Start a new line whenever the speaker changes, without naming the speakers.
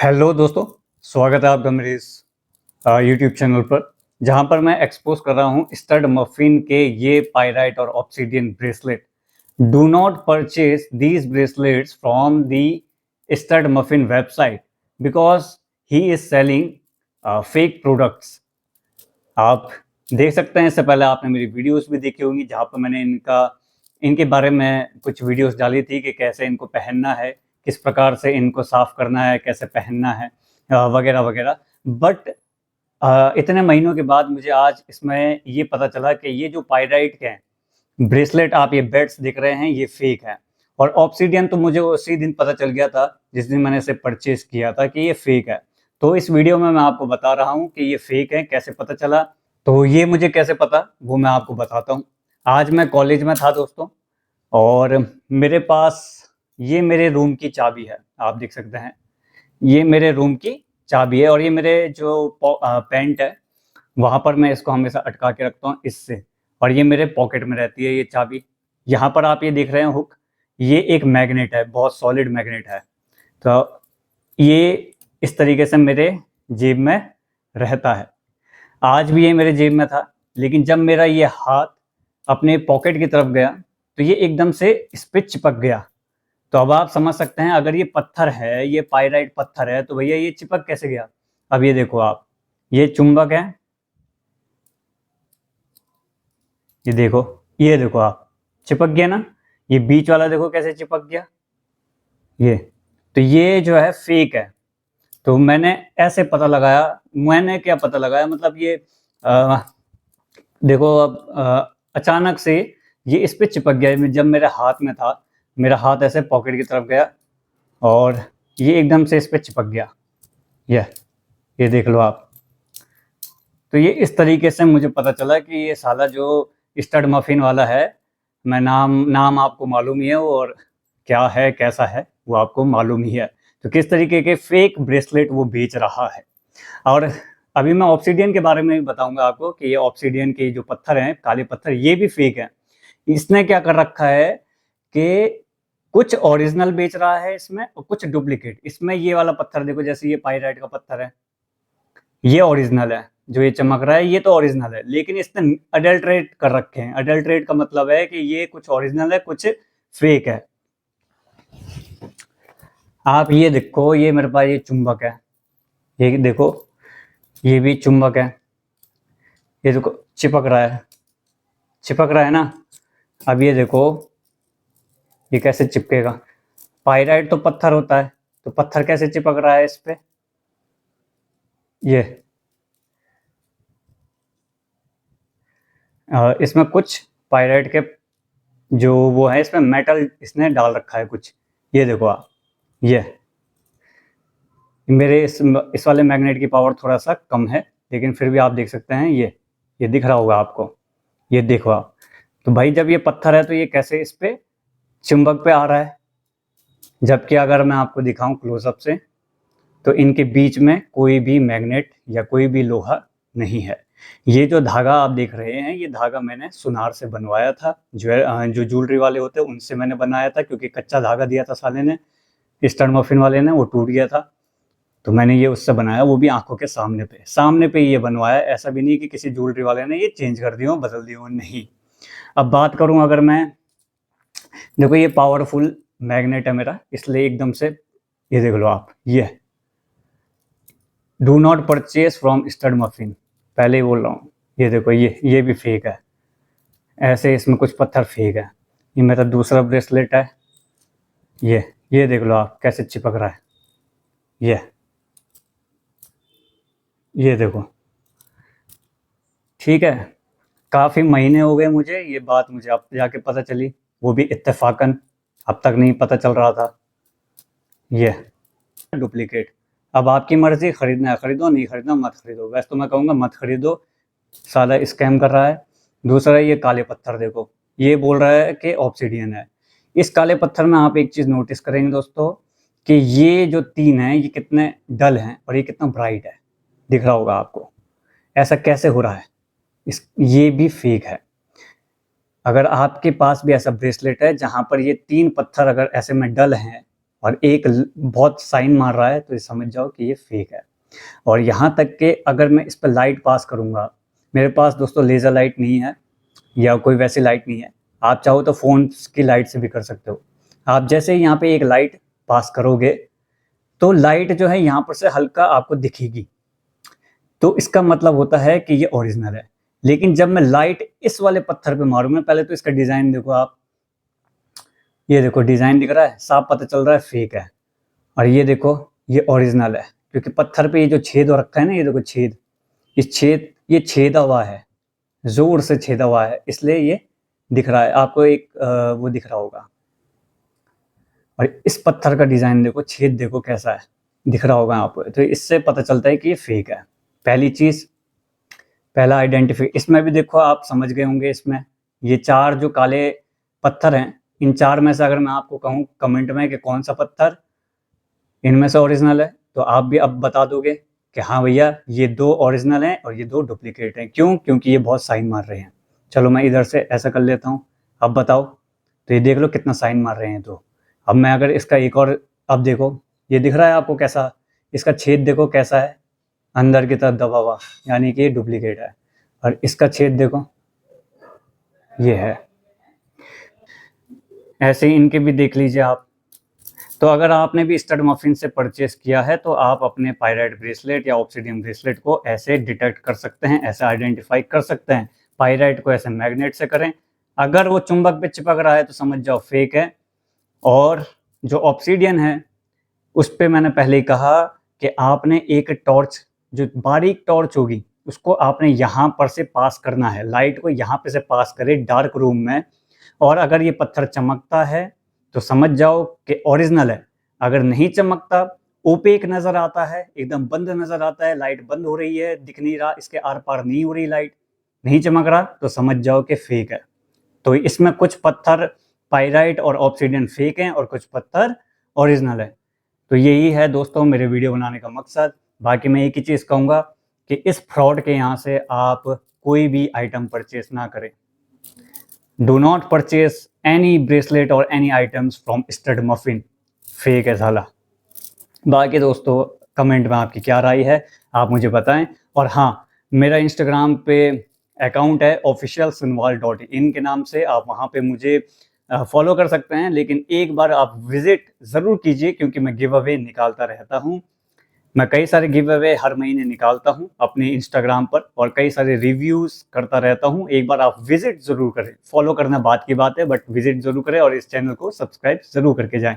Hello दोस्तों, स्वागत है आपका मेरे इस यूट्यूब चैनल पर, जहां पर मैं एक्सपोज कर रहा हूं स्टड मफिन के ये पाइराइट और obsidian bracelet. Do not purchase these bracelets from the stud muffin website because he is selling fake products. आप देख सकते हैं, इससे पहले आपने मेरी वीडियोस भी देखी होंगी जहाँ पर मैंने इनके बारे में कुछ वीडियोस डाली थी कि कैसे इनको पहनना है, किस प्रकार से इनको साफ करना है, कैसे पहनना है वगैरह वगैरह। बट इतने महीनों के बाद मुझे आज इसमें ये पता चला कि ये जो पाइराइट के ब्रेसलेट आप ये बेड्स देख रहे हैं ये फेक है। और ऑब्सीडियन तो मुझे उसी दिन पता चल गया था जिस दिन मैंने इसे परचेज किया था कि ये फेक है। तो इस वीडियो में मैं आपको बता रहा हूँ कि ये फेक है, कैसे पता चला। तो ये मुझे कैसे पता वो मैं आपको बताता हूँ। आज मैं कॉलेज में था दोस्तों, और मेरे पास ये मेरे रूम की चाबी है, आप देख सकते हैं ये मेरे रूम की चाबी है। और ये मेरे जो पैंट है वहाँ पर मैं इसको हमेशा अटका के रखता हूँ इससे, और ये मेरे पॉकेट में रहती है ये चाबी। यहाँ पर आप ये देख रहे हैं हुक, ये एक मैग्नेट है, बहुत सॉलिड मैग्नेट है। तो ये इस तरीके से मेरे जेब में रहता है। आज भी ये मेरे जेब में था, लेकिन जब मेरा ये हाथ अपने पॉकेट की तरफ गया तो ये एकदम से इस पे चिपक गया। तो अब आप समझ सकते हैं, अगर ये पत्थर है, ये पाइराइट पत्थर है, तो भैया ये चिपक कैसे गया। अब ये देखो आप, ये चुंबक है, ये देखो आप, चिपक गया ना। ये बीच वाला देखो कैसे चिपक गया ये। तो ये जो है फेक है। तो मैंने ऐसे पता लगाया, मैंने क्या पता लगाया, मतलब ये देखो अब अचानक से ये इस पे चिपक गया। जब मेरे हाथ में था, मेरा हाथ ऐसे पॉकेट की तरफ गया और ये एकदम से इस पे चिपक गया। ये देख लो आप। तो ये इस तरीके से मुझे पता चला कि ये साला जो स्टड मफिन वाला है, मैं नाम आपको मालूम ही है, और क्या है कैसा है वो आपको मालूम ही है। तो किस तरीके के फेक ब्रेसलेट वो बेच रहा है। और अभी मैं ऑब्सीडियन के बारे में भी बताऊंगा आपको कि ये ऑब्सीडियन के जो पत्थर हैं, काले पत्थर, ये भी फेक हैं। इसने क्या कर रखा है कि कुछ ओरिजिनल बेच रहा है इसमें और कुछ डुप्लीकेट। इसमें ये वाला पत्थर देखो, जैसे ये पाइराइट का पत्थर है, ये ओरिजिनल है, जो ये चमक रहा है ये तो ओरिजिनल है, लेकिन इसने अडल्ट्रेट कर रखे हैं। अडल्ट्रेट का मतलब है कि ये कुछ ओरिजिनल है, कुछ फेक है। आप ये देखो, ये मेरे पास ये चुंबक है, ये देखो, ये भी चुंबक है, ये देखो चिपक रहा है ना। अब ये देखो ये कैसे चिपकेगा। पाइराइट तो पत्थर होता है, तो पत्थर कैसे चिपक रहा है इस पे। ये इसमें कुछ पाइराइट के जो वो है, इसमें मेटल इसने डाल रखा है कुछ। ये देखो आप, ये मेरे इस वाले मैग्नेट की पावर थोड़ा सा कम है, लेकिन फिर भी आप देख सकते हैं ये दिख रहा होगा आपको, ये देखो आप। तो भाई जब ये पत्थर है तो ये कैसे इस पे चुंबक पे आ रहा है, जबकि अगर मैं आपको दिखाऊं क्लोजअप से तो इनके बीच में कोई भी मैग्नेट या कोई भी लोहा नहीं है। ये जो धागा आप देख रहे हैं, ये धागा मैंने सुनार से बनवाया था, जो ज्वेलरी वाले होते हैं उनसे मैंने बनाया था, क्योंकि कच्चा धागा दिया था साले ने, स्टड मफिन वाले ने, वो टूट गया था। तो मैंने ये उससे बनाया, वो भी आंखों के सामने पे ये बनवाया। ऐसा भी नहीं कि किसी ज्वेलरी वाले ने ये चेंज कर दिया हो, बदल दिया हो, नहीं। अब बात करूं अगर मैं, देखो ये पावरफुल मैग्नेट है मेरा, इसलिए एकदम से ये देख लो आप, ये do not purchase from stud muffin, पहले ही बोल रहा हूँ। ये देखो, ये भी फेक है, ऐसे इसमें कुछ पत्थर फेक है। ये मेरा दूसरा ब्रेसलेट है, ये देख लो आप कैसे चिपक रहा है। ये देखो, ठीक है। काफ़ी महीने हो गए मुझे, ये बात मुझे अब जाके पता चली, वो भी इत्तेफाकन, अब तक नहीं पता चल रहा था। ये डुप्लीकेट। अब आपकी मर्जी, खरीदना है खरीदो, नहीं खरीदना मत खरीदो। वैसे तो मैं कहूँगा मत खरीदो, साला स्कैम कर रहा है। दूसरा ये काले पत्थर देखो, ये बोल रहा है कि ऑब्सीडियन है। इस काले पत्थर में आप एक चीज़ नोटिस करेंगे दोस्तों, कि ये जो तीन हैं ये कितने डल हैं और ये कितना ब्राइट है, दिख रहा होगा आपको। ऐसा कैसे हो रहा है, ये भी फेक है। अगर आपके पास भी ऐसा ब्रेसलेट है जहाँ पर ये तीन पत्थर अगर ऐसे में डल हैं और एक बहुत साइन मार रहा है, तो ये समझ जाओ कि ये फेक है। और यहाँ तक कि अगर मैं इस पर लाइट पास करूँगा, मेरे पास दोस्तों लेज़र लाइट नहीं है या कोई वैसी लाइट नहीं है, आप चाहो तो फ़ोन की लाइट से भी कर सकते हो। आप जैसे ही यहाँ पे एक लाइट पास करोगे तो लाइट जो है यहाँ पर से हल्का आपको दिखेगी, तो इसका मतलब होता है कि ये ओरिजिनल है। लेकिन जब मैं लाइट इस वाले पत्थर पे मारूंगा, पहले तो इसका डिज़ाइन देखो आप, ये देखो डिज़ाइन दिख रहा है, साफ पता चल रहा है फेक है। और ये देखो ये ओरिजिनल है, क्योंकि पत्थर पे ये जो छेद हो रखा है ना, ये देखो छेद, ये छेदा हुआ है, ज़ोर से छेदा हुआ है, इसलिए ये दिख रहा है आपको। एक वो दिख रहा होगा। और इस पत्थर का डिज़ाइन देखो, छेद देखो कैसा है, दिख रहा होगा आपको। तो इससे पता चलता है कि ये फेक है। पहली चीज़, पहला आइडेंटिफाई। इसमें भी देखो आप समझ गए होंगे, इसमें ये 4 जो काले पत्थर हैं, इन 4 में से अगर मैं आपको कहूँ कमेंट में कि कौन सा पत्थर इनमें से ओरिजिनल है, तो आप भी अब बता दोगे कि हाँ भैया ये 2 ओरिजिनल हैं और ये 2 डुप्लीकेट हैं। क्यों? क्योंकि ये बहुत साइन मार रहे हैं। चलो मैं इधर से ऐसा कर लेता हूँ, अब बताओ। तो ये देख लो कितना साइन मार रहे हैं। तो अब मैं अगर इसका एक और, अब देखो ये दिख रहा है आपको कैसा, इसका छेद देखो कैसा है, अंदर की तरफ दबा हुआ, यानी कि ये डुप्लीकेट है। और इसका छेद देखो, ये है। ऐसे ही इनके भी देख लीजिए आप। तो अगर आपने भी स्टड मफिन से परचेस किया है, तो आप अपने पायराइट ब्रेसलेट या ऑब्सिडियन ब्रेसलेट को ऐसे डिटेक्ट कर सकते हैं, ऐसे आइडेंटिफाई कर सकते हैं। पायराइट को ऐसे मैग्नेट से करें, अगर वो चुंबक पे चिपक रहा है तो समझ जाओ फेक है। और जो ऑब्सिडियन है, उस पे मैंने पहले ही कहा कि आपने एक टॉर्च, जो बारीक टॉर्च होगी, उसको आपने यहाँ पर से पास करना है, लाइट को यहाँ पे से पास करे डार्क रूम में। और अगर ये पत्थर चमकता है तो समझ जाओ कि ओरिजिनल है। अगर नहीं चमकता, ओपेक नज़र आता है, एकदम बंद नज़र आता है, लाइट बंद हो रही है, दिख नहीं रहा, इसके आर पार नहीं हो रही लाइट, नहीं चमक रहा, तो समझ जाओ कि फेक है। तो इसमें कुछ पत्थर पाइराइट और ऑब्सिडियन फेक हैं और कुछ पत्थर ओरिजिनल है। तो यही है दोस्तों मेरे वीडियो बनाने का मकसद। बाकी मैं एक ही चीज़ कहूँगा कि इस फ्रॉड के यहाँ से आप कोई भी आइटम परचेस ना करें। Do not purchase any bracelet और any items from stud muffin, fake है साला। बाकी दोस्तों कमेंट में आपकी क्या राय है आप मुझे बताएं। और हाँ, मेरा इंस्टाग्राम पे अकाउंट है officialsunwal.in के नाम से, आप वहाँ पे मुझे फॉलो कर सकते हैं। लेकिन एक बार आप विजिट ज़रूर कीजिए, क्योंकि मैं गिव अवे निकालता रहता हूँ। मैं कई सारे गिव अवे हर महीने निकालता हूँ अपने इंस्टाग्राम पर, और कई सारे रिव्यूज़ करता रहता हूँ। एक बार आप विजिट ज़रूर करें। फॉलो करना बात की बात है, बट विजिट ज़रूर करें और इस चैनल को सब्सक्राइब ज़रूर करके जाएं।